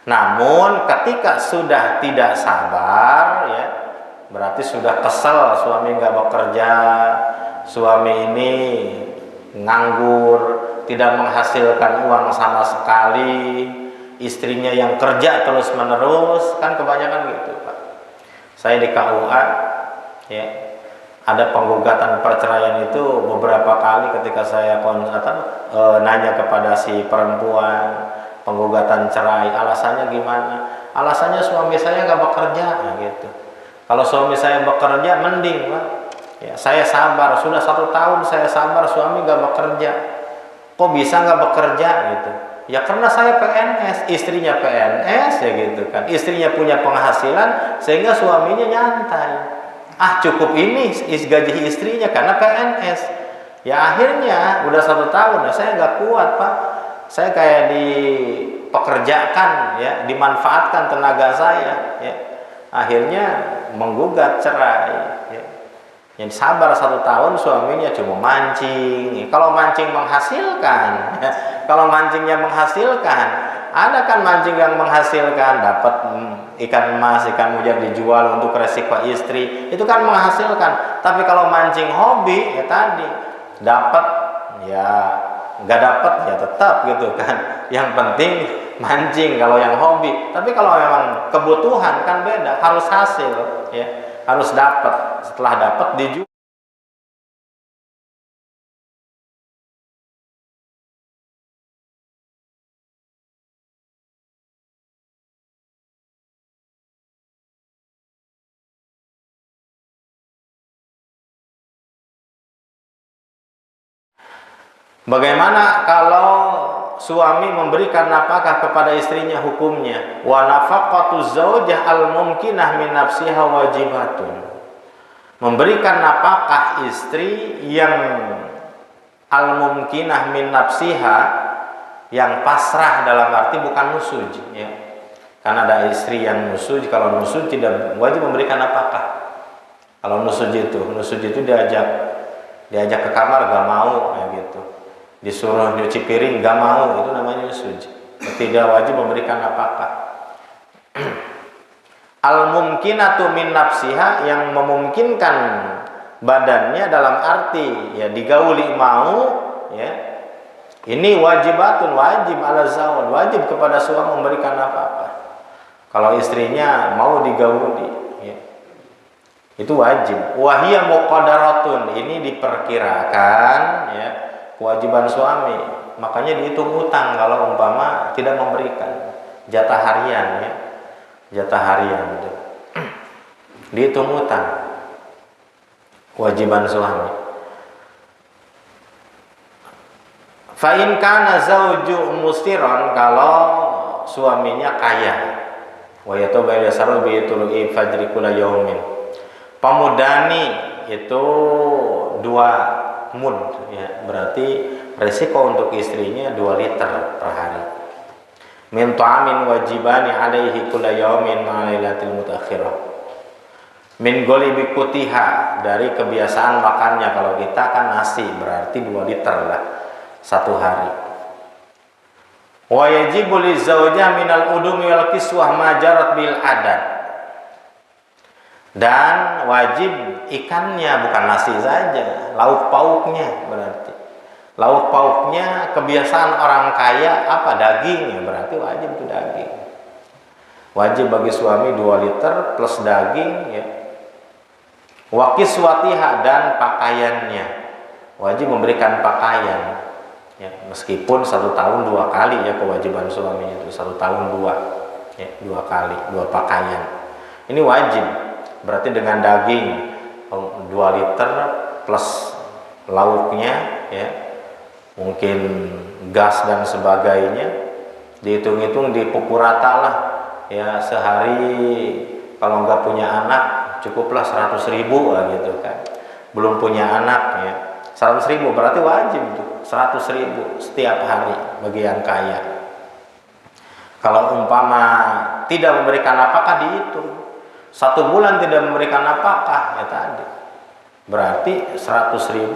Namun ketika sudah tidak sabar, ya, berarti sudah kesel suami nggak bekerja, suami ini nganggur, tidak menghasilkan uang sama sekali, istrinya yang kerja terus menerus, kan kebanyakan gitu Pak. Saya di KUA, ya, ada penggugatan perceraian itu beberapa kali ketika saya nanya kepada si perempuan, penggugatan cerai, alasannya gimana? Alasannya suami saya nggak bekerja, nah, gitu. Kalau suami saya bekerja mending Pak, ya, saya sabar, sudah 1 tahun saya sabar suami nggak bekerja. Kok bisa nggak bekerja gitu? Ya karena saya PNS, istrinya PNS, ya gitu kan. Istrinya punya penghasilan sehingga suaminya nyantai. Ah cukup ini gaji istrinya karena PNS. Ya akhirnya udah 1 tahun, ya, saya nggak kuat Pak. Saya kayak dipekerjakan, ya, dimanfaatkan tenaga saya, ya. Akhirnya menggugat cerai, ya. Yang sabar 1 tahun suaminya cuma mancing. Kalau mancing menghasilkan, ya, kalau mancingnya menghasilkan, ada kan mancing yang menghasilkan, dapat ikan emas, ikan mujair dijual untuk resiko istri, itu kan menghasilkan. Tapi kalau mancing hobi, ya tadi dapat, ya nggak dapat, ya tetap gitu kan. Yang penting mancing kalau yang hobi. Tapi kalau memang kebutuhan kan beda, harus hasil, ya, harus dapat. Setelah dapat dijual. Bagaimana kalau suami memberikan nafkah kepada istrinya, hukumnya? Wa nafaqatu zaujah al-mumkinah min nafsiha wajibatun. Memberikan nafkah istri yang al-mumkinah min nafsiha, yang pasrah dalam arti bukan nusuj, ya. Karena ada istri yang nusuj, kalau nusuj tidak wajib memberikan nafkah. Kalau nusuj itu diajak ke kamar gak mau, ya gitu. Disuruh nyuci piring gak mau, itu namanya nusuj. Tidak wajib memberikan nafkah. Al-mumkinatu min nafsiha, yang memungkinkan badannya dalam arti, ya, digauli mau, ya. Ini wajibatun, wajib ala zawj, wajib kepada suami memberikan nafkah. Kalau istrinya mau digauli, ya, itu wajib. Wahia muqaddaratun, ini diperkirakan, ya, kewajiban suami. Makanya dihitung utang kalau umpama tidak memberikan jatah harian, ya, jatah harian itu dihitung utang, kewajiban suami. Fa in kana zauju musiron, kalau suaminya kaya, wa yatabayya saru bi tulu'i fajri kula yaumin, pamudani itu 2 mud, ya, berarti resiko untuk istrinya 2 liter per hari. Min ta'amin wajibani alaihi kula yaumin ma'alailatil mutakhirah. Min golibi kutiha, dari kebiasaan makannya, kalau kita kan nasi, berarti 2 liter lah 1 hari. Wa yajibu lizaujah minal udumi wal kiswah majarat bil adat, dan wajib ikannya, bukan nasi saja, lauk pauknya. Berarti lauk pauknya kebiasaan orang kaya apa? Daging, ya, berarti wajib itu daging. Wajib bagi suami 2 liter plus daging, ya. Wa kiswatiha, dan pakaiannya, wajib memberikan pakaian, ya, meskipun 1 tahun 2 kali, ya, kewajiban suami itu 1 tahun 2, ya, 2 kali 2 pakaian. Ini wajib. Berarti dengan daging 2 liter plus lauknya, ya, mungkin gas dan sebagainya, dihitung-hitung dipukul rata lah, ya, sehari kalau nggak punya anak cukuplah 100.000 lah gitu kan. Belum punya anak, ya, 100.000 berarti wajib tuh 100.000 setiap hari bagi yang kaya. Kalau umpama tidak memberikan nafkah, dihitung 1 bulan tidak memberikan nafkah, ya tadi berarti 100.000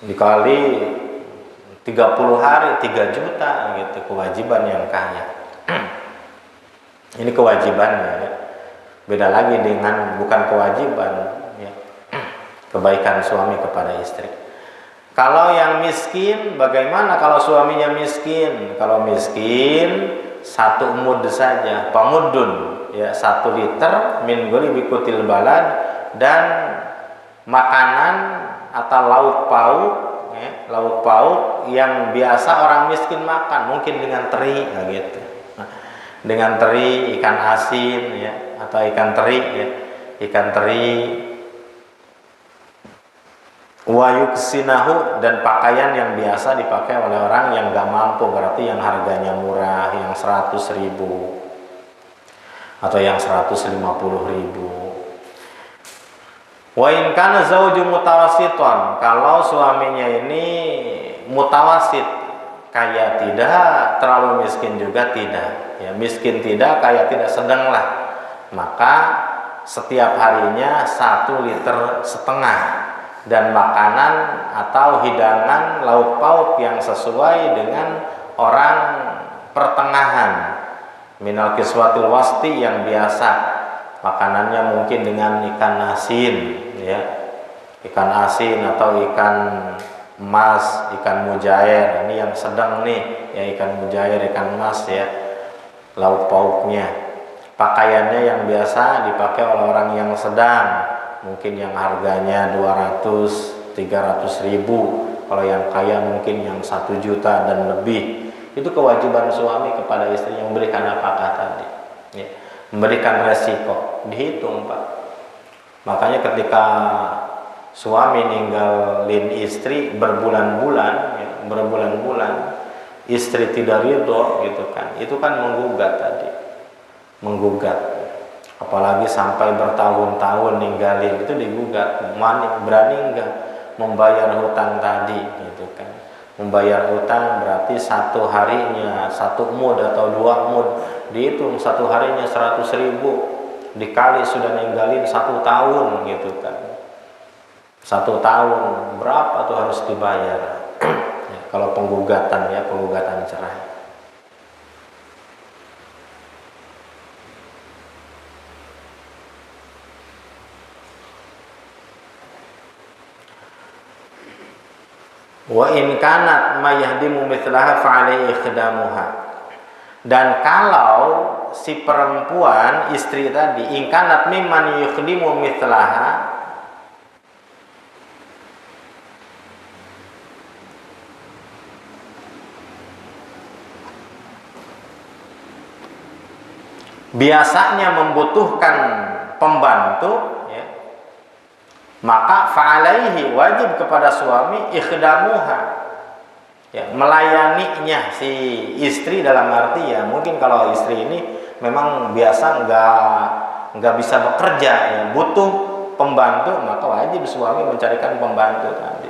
dikali 30 hari 3 juta gitu, kewajiban yang kaya. Ini kewajibannya ya. Beda lagi dengan bukan kewajiban ya. Kebaikan suami kepada istri. Kalau yang miskin, bagaimana kalau suaminya miskin? Kalau miskin 1 mud saja, pamudun ya, 1 liter min ghalibi kutil balad, dan makanan atau lauk pauk ya, lauk pauk yang biasa orang miskin makan, mungkin dengan teri ya, gitu. Dengan teri, ikan asin ya, atau ikan teri ya, ikan teri, wayuksinahu, dan pakaian yang biasa dipakai oleh orang yang gak mampu, berarti yang harganya murah, yang 100.000 atau yang 150.000. Wa in kana zauju mutawassiton, kalau suaminya ini mutawasit, kaya tidak, terlalu miskin juga tidak ya, miskin tidak, kaya tidak, sedanglah, maka setiap harinya 1,5 liter dan makanan atau hidangan lauk pauk yang sesuai dengan orang pertengahan, minal kiswatil wasti, yang biasa makanannya mungkin dengan ikan asin ya, ikan asin atau ikan emas, ikan mujair, ini yang sedang nih ya, ikan mujair, ikan emas ya, lauk pauknya. Pakaiannya yang biasa dipakai oleh orang yang sedang, mungkin yang harganya 200-300.000. Kalau yang kaya mungkin yang 1 juta dan lebih. Itu kewajiban suami kepada istri yang memberikan nafkah tadi ya. Memberikan resiko, dihitung Pak. Makanya ketika suami ninggalin istri berbulan-bulan ya, istri tidak ridho gitu kan, itu kan menggugat tadi, menggugat. Apalagi sampai bertahun-tahun ninggalin, itu digugat. Berani enggak membayar hutang tadi gitu kan. Membayar hutang berarti 1 harinya 1 mud atau 2 mud, dihitung 1 harinya 100.000, dikali sudah ninggalin 1 tahun gitu kan. 1 tahun berapa tuh harus dibayar ya, kalau penggugatan ya, penggugatan cerai. Wa in kanat mayahdimu mithlaha fa'alaihi ikhdamuha. Dan kalau si perempuan istri tadi in kanat mimman yukhdimu mithlaha, biasanya membutuhkan pembantu, maka fa'alaihi, wajib kepada suami, ikhdamuha ya, melayaninya si istri. Dalam arti ya, mungkin kalau istri ini memang biasa nggak bisa bekerja ya, butuh pembantu, maka wajib suami mencarikan pembantu tadi.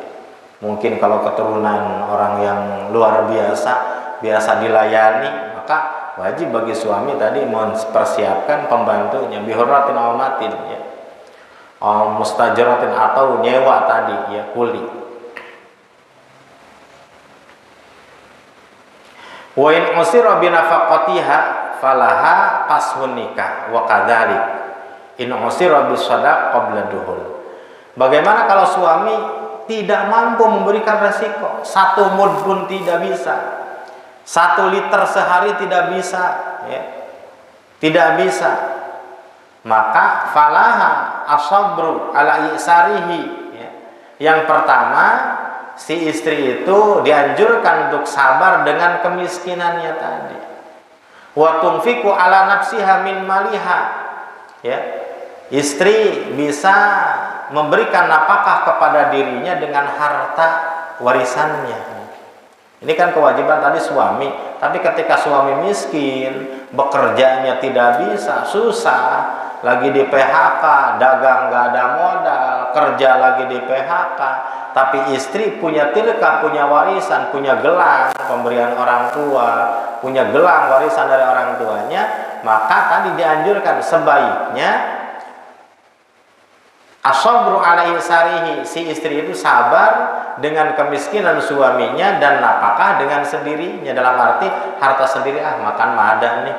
Mungkin kalau keturunan orang yang luar biasa dilayani, maka wajib bagi suami tadi mempersiapkan pembantunya, bihurratin awmatin ya, mustajaratin, atau nyewa tadi ya, kuli. Wa in usira bi nafaqatiha falaha pashun nikah wa kadzalik in usira bi shadaq qabla duhul. Bagaimana kalau suami tidak mampu memberikan resiko, 1 mud pun tidak bisa, 1 liter sehari tidak bisa ya, tidak bisa, maka falaha asabru ala isarihi ya. Yang pertama, si istri itu dianjurkan untuk sabar dengan kemiskinannya tadi. Wa tunfiqu ala nafsiha min maliha ya. Istri bisa memberikan nafkah kepada dirinya dengan harta warisannya. Ini kan kewajiban tadi suami. Tapi ketika suami miskin, bekerjanya tidak bisa, susah, lagi di PHK, dagang gak ada modal, kerja lagi di PHK, tapi istri punya tilka, punya warisan, punya gelang pemberian orang tua, punya gelang warisan dari orang tuanya, maka tadi dianjurkan sebaiknya As-sabru ala isarihi, si istri itu sabar dengan kemiskinan suaminya dan napakah dengan sendirinya, dalam arti harta sendiri, makan mah ada nih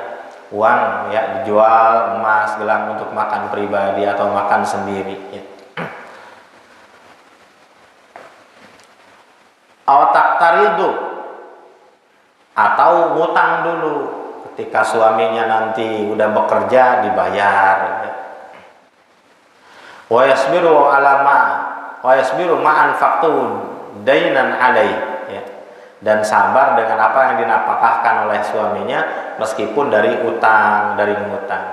uang ya, dijual emas gelang untuk makan pribadi atau makan sendiri ya. Awatak taridu, atau ngutang dulu ketika suaminya nanti udah bekerja dibayar ya. Wa yasbiru alama wa yasbiru ma'an faktun dainan alai ya. Dan sabar dengan apa yang dinapakahkan oleh suaminya meskipun dari utang, dari ngutang.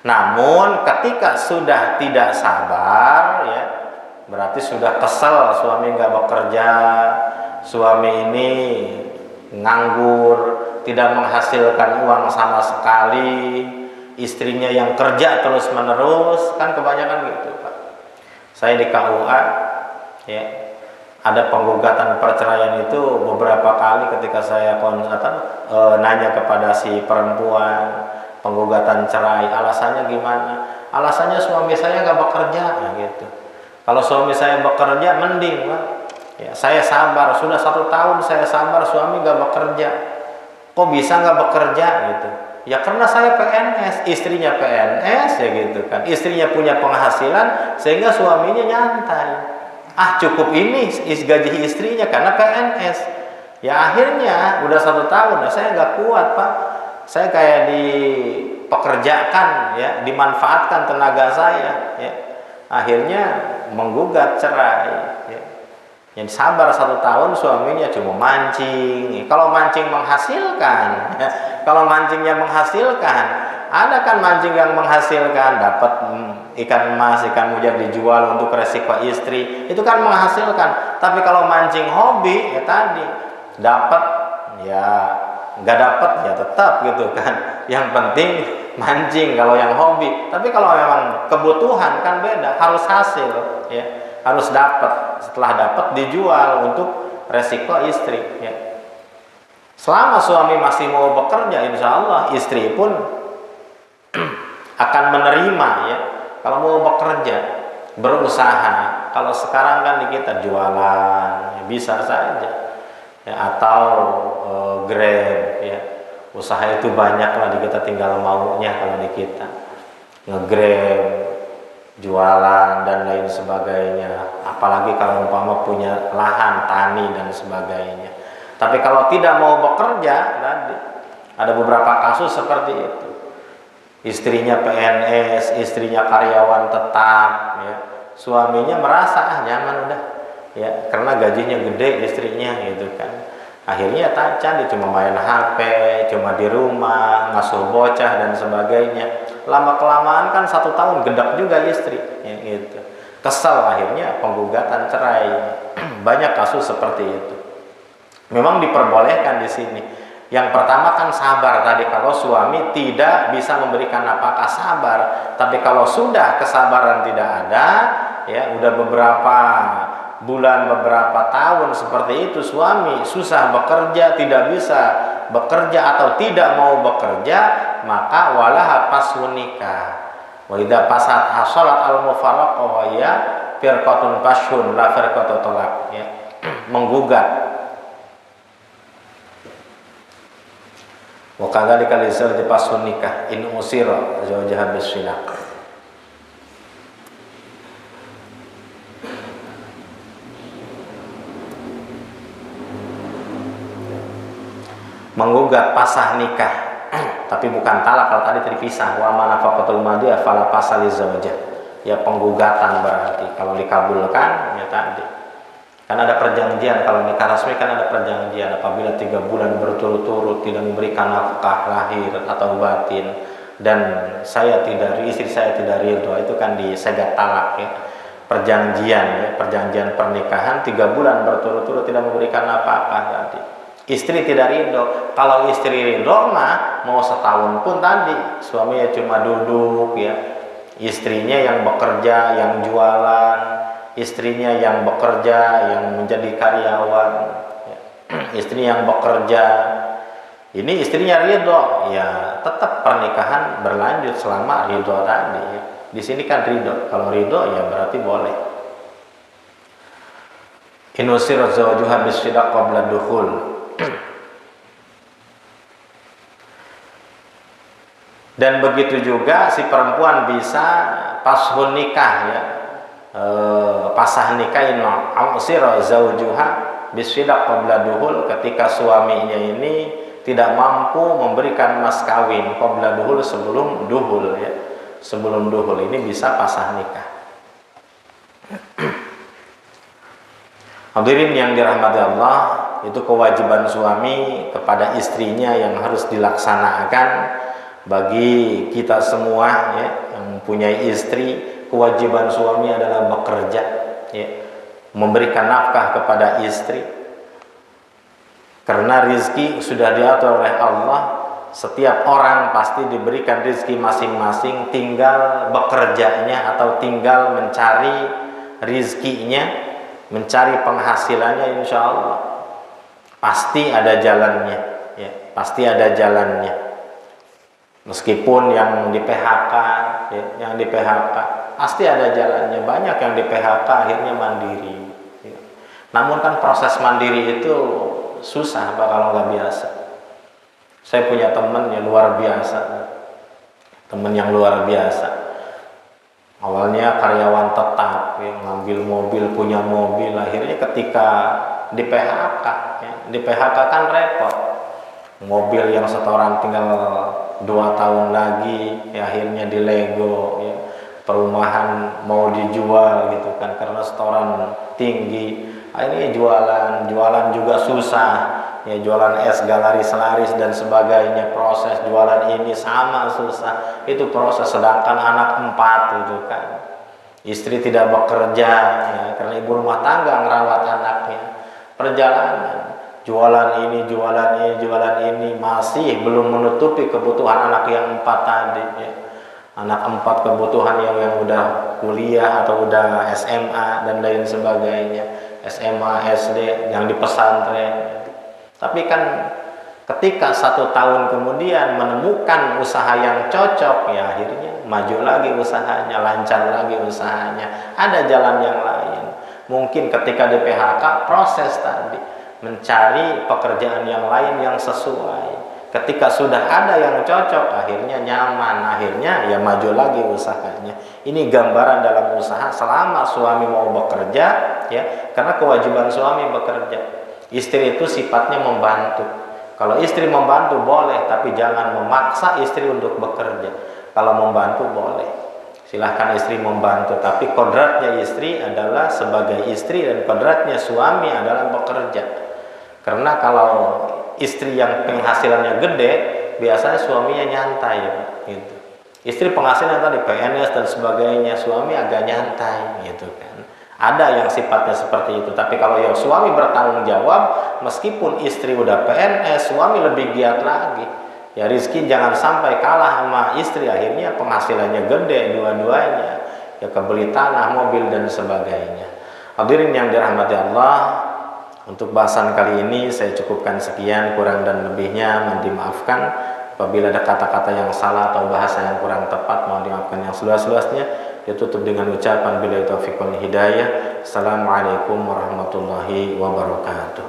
Namun ketika sudah tidak sabar ya, berarti sudah kesel, suami nggak bekerja, suami ini nganggur, tidak menghasilkan uang sama sekali, istrinya yang kerja terus menerus, kan kebanyakan gitu Pak. Saya di KUA ya, ada penggugatan perceraian itu beberapa kali ketika saya nanya kepada si perempuan penggugatan cerai, alasannya gimana? Alasannya suami saya nggak bekerja ya gitu. Kalau suami saya bekerja mending Pak ya, saya sabar, sudah 1 tahun saya sabar suami nggak bekerja. Kok bisa nggak bekerja gitu? Ya karena saya PNS, istrinya PNS ya gitu kan. Istrinya punya penghasilan sehingga suaminya nyantai. Cukup ini gaji istrinya karena PNS. Ya akhirnya udah 1 tahun, saya nggak kuat Pak. Saya kayak dipekerjakan ya, dimanfaatkan tenaga saya ya. Akhirnya menggugat cerai ya. Yang sabar 1 tahun suaminya cuma mancing. Kalau mancing menghasilkan ya. Kalau mancingnya menghasilkan, ada kan mancing yang menghasilkan, dapat ikan emas, ikan mujair dijual untuk resiko istri, itu kan menghasilkan. Tapi kalau mancing hobi ya tadi dapat ya nggak dapat ya tetap gitu kan. Yang penting mancing kalau yang hobi. Tapi kalau memang kebutuhan kan beda, harus hasil ya, harus dapat. Setelah dapat dijual untuk resiko istri ya. Selama suami masih mau bekerja, insya Allah istri pun akan menerima ya. Kalau mau bekerja, berusaha. Kalau sekarang kan di kita jualan ya, bisa saja ya, atau Grab ya. Usaha itu banyak lah di kita, tinggal maunya kalau di kita. Nge-Grab, jualan dan lain sebagainya. Apalagi kalau umpama punya lahan, tani dan sebagainya. Tapi kalau tidak mau bekerja, ada beberapa kasus seperti itu. Istrinya PNS, istrinya karyawan tetap, ya. Suaminya merasa nyaman udah, ya, karena gajinya gede istrinya gitu kan. Akhirnya tadi cuma main HP, cuma di rumah, ngasuh bocah dan sebagainya. Lama kelamaan kan 1 tahun gedek juga istri, ya, gitu. Kesel akhirnya penggugatan cerai. Banyak kasus seperti itu. Memang diperbolehkan di sini. Yang pertama kan sabar tadi, kalau suami tidak bisa memberikan nafkah sabar. Tapi kalau sudah kesabaran tidak ada, ya udah beberapa bulan, beberapa tahun seperti itu, suami susah bekerja, tidak bisa bekerja atau tidak mau bekerja, maka walaha pasun nikah. Wa idza pasat hasalat al mufaraqah wa ya firqatun pasyun la firqatu talaq, ya. Menggugat. Wa kadzalika lisal pasun nikah in usira zawjaha bisinaq. Menggugat pasah nikah, tapi bukan talak. Kalau tadi terpisah, wa manafaqatul madiyah fala pasal zaujah, ya penggugatan berarti kalau dikabulkan ya tadi kan ada perjanjian. Kalau nikah resmi kan ada perjanjian, apabila 3 bulan berturut-turut tidak memberikan nafkah lahir atau batin dan istri saya tidak ridho, itu kan disegat talak ya. Perjanjian ya, perjanjian pernikahan 3 bulan berturut-turut tidak memberikan nafkah tadi. Istri tidak ridho. Kalau istri ridho mah mau setahun pun tadi suaminya cuma duduk ya, istrinya yang bekerja, yang jualan, istrinya yang bekerja, yang menjadi karyawan ya. Istri yang bekerja, ini istrinya ridho, ya tetap pernikahan berlanjut selama ridho tadi ya. Di sini kan ridho. Kalau ridho ya berarti boleh. Inusir zawjuha bisyidaq qabla dukhul. Dan begitu juga si perempuan bisa pashun nikah ya, pasah nikah inusir zawjuha bisyidaq qabla dukhul, ketika suaminya ini tidak mampu memberikan mas kawin qabla duhul, sebelum duhul ya, sebelum duhul ini bisa pasah nikah. Hadirin yang dirahmati Allah, itu kewajiban suami kepada istrinya yang harus dilaksanakan. Bagi kita semua ya, yang mempunyai istri, kewajiban suami adalah bekerja ya, memberikan nafkah kepada istri. Karena rizki sudah diatur oleh Allah, setiap orang pasti diberikan rizki masing-masing, tinggal bekerjanya atau tinggal mencari rizkinya, mencari penghasilannya. Insya Allah pasti ada jalannya ya, pasti ada jalannya. Meskipun yang di PHK ya, yang di PHK pasti ada jalannya. Banyak yang di PHK akhirnya mandiri ya. Namun kan proses mandiri itu susah Pak kalau nggak biasa. Saya punya teman yang luar biasa, teman yang luar biasa. Awalnya karyawan tetap, yang ngambil mobil, punya mobil, akhirnya ketika di PHK, ya, di PHK kan repot. Mobil yang setoran tinggal 2 tahun lagi, ya akhirnya dilego, ya. Perumahan mau dijual gitu kan, karena setoran tinggi. Akhirnya jualan juga susah ya, jualan es laris dan sebagainya. Proses jualan ini sama susah, itu proses. Sedangkan anak 4 itu kan, istri tidak bekerja ya, karena ibu rumah tangga ngerawat anaknya. Perjalanan jualan ini masih belum menutupi kebutuhan anak yang 4 tadi ya. Anak 4 kebutuhan yang udah kuliah atau udah SMA dan lain sebagainya, SMA, SD, yang di pesantren. Tapi kan ketika 1 tahun kemudian menemukan usaha yang cocok, ya akhirnya maju lagi usahanya, lancar lagi usahanya, ada jalan yang lain. Mungkin ketika di PHK, proses tadi mencari pekerjaan yang lain yang sesuai. Ketika sudah ada yang cocok, akhirnya nyaman, akhirnya ya maju lagi usahanya. Ini gambaran dalam usaha selama suami mau bekerja ya, karena kewajiban suami bekerja. Istri itu sifatnya membantu. Kalau istri membantu boleh, tapi jangan memaksa istri untuk bekerja. Kalau membantu boleh, silahkan istri membantu, tapi kodratnya istri adalah sebagai istri dan kodratnya suami adalah bekerja. Karena kalau istri yang penghasilannya gede, biasanya suaminya nyantai gitu. Istri penghasilan tadi PNS dan sebagainya, suami agak nyantai gitu kan. Ada yang sifatnya seperti itu. Tapi kalau yang suami bertanggung jawab, meskipun istri udah PNS, suami lebih giat lagi. Ya rizki jangan sampai kalah sama istri, akhirnya penghasilannya gede dua-duanya. Ya kebeli tanah, mobil dan sebagainya. Hadirin yang dirahmati Allah, untuk bahasan kali ini saya cukupkan sekian, kurang dan lebihnya mohon dimaafkan. Apabila ada kata-kata yang salah atau bahasa yang kurang tepat, mohon dimaafkan yang seluas-luasnya. Ditutup dengan ucapan billahi taufiq wal hidayah. Assalamualaikum warahmatullahi wabarakatuh.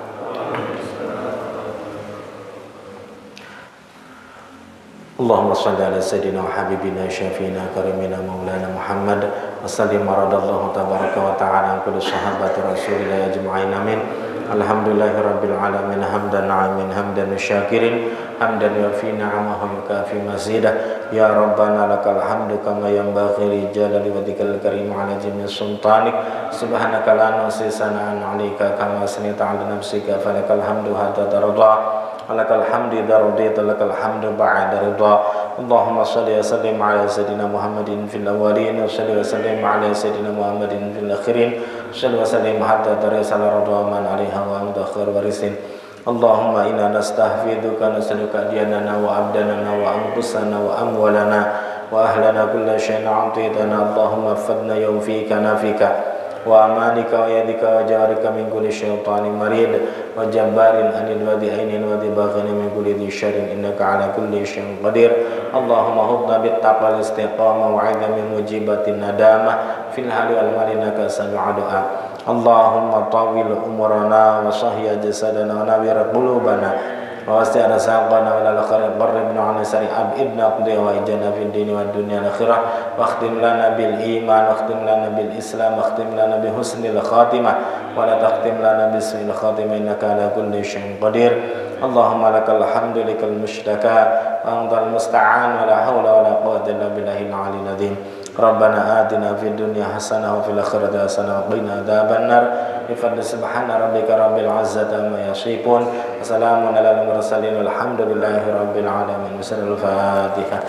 Allahumma salli ala sayyidina wa habibina syafiina karimina maulana Muhammad wa sallim maradallahu tabaraka wa ta'ala kulli sahabati rasulillah ajma'in amin. Alhamdulillahi rabbil alamin, hamdan na'imin, hamdan syakirin, hamdan yafi ni'amahu yukafi mazidah. Ya Rabbana lakal hamdu kama yanbaghi li jalali wajhikal karim ala jami' sultanik. Subhanaka la nuhsi sana'an 'alaika kama asnayta 'ala nafsika, falakal hamdu hatta tarda. Lakal hamdu idza radita, lakal hamdu ba'da ridha. Allahumma shalli wa sallim ala sayyidina Muhammadin fil awwalin wa shalli wa sallim ala sayyidina Muhammadin fil akhirin. Shalli wa sallim hatta tarisal radha man 'alaiha wa anta khair warisin. Allahumma inna nastahfiduka nas'aluka diyanana wa abdanana wa anfusana wa amwalana wa ahlana kulla syai'in 'atitana. Allahumma fadna yawfika nafika وأمانك ويدك وجارك من كل شيطان مريد وجبار أنيد وذي عين وذي باغن من كل ذي شر إنك على كل شيء قدير اللهم هدنا بالتقوى والاستقامة وعدم مجيبة الندامة في الحال والمال إنك سميع دعاء اللهم طول أمورنا وصحي جسدنا ونبر قلوبنا ووسع رزقنا ولا الخير قربنا عن سريع أبئدنا قضي وإجنا في الدين والدنيا الآخرة واختم لنا بالإيمان واختم لنا بالإسلام واختم لنا بحسن الخاتمة ولا تختم لنا بسوء الخاتمة إنك على كل شيء قدير اللهم لك الحمد لك المشتكى وأنت المستعان ولا حول ولا قوة إلا بالله العلي العظيم ربنا آتنا في الدنيا حسنة وفي الآخرة حسنة وقنا عذاب النار بفضل سبحان ربك رب العزة عما يصفون وسلام على المرسلين والحمد لله رب العالمين. بسم الفاتحة.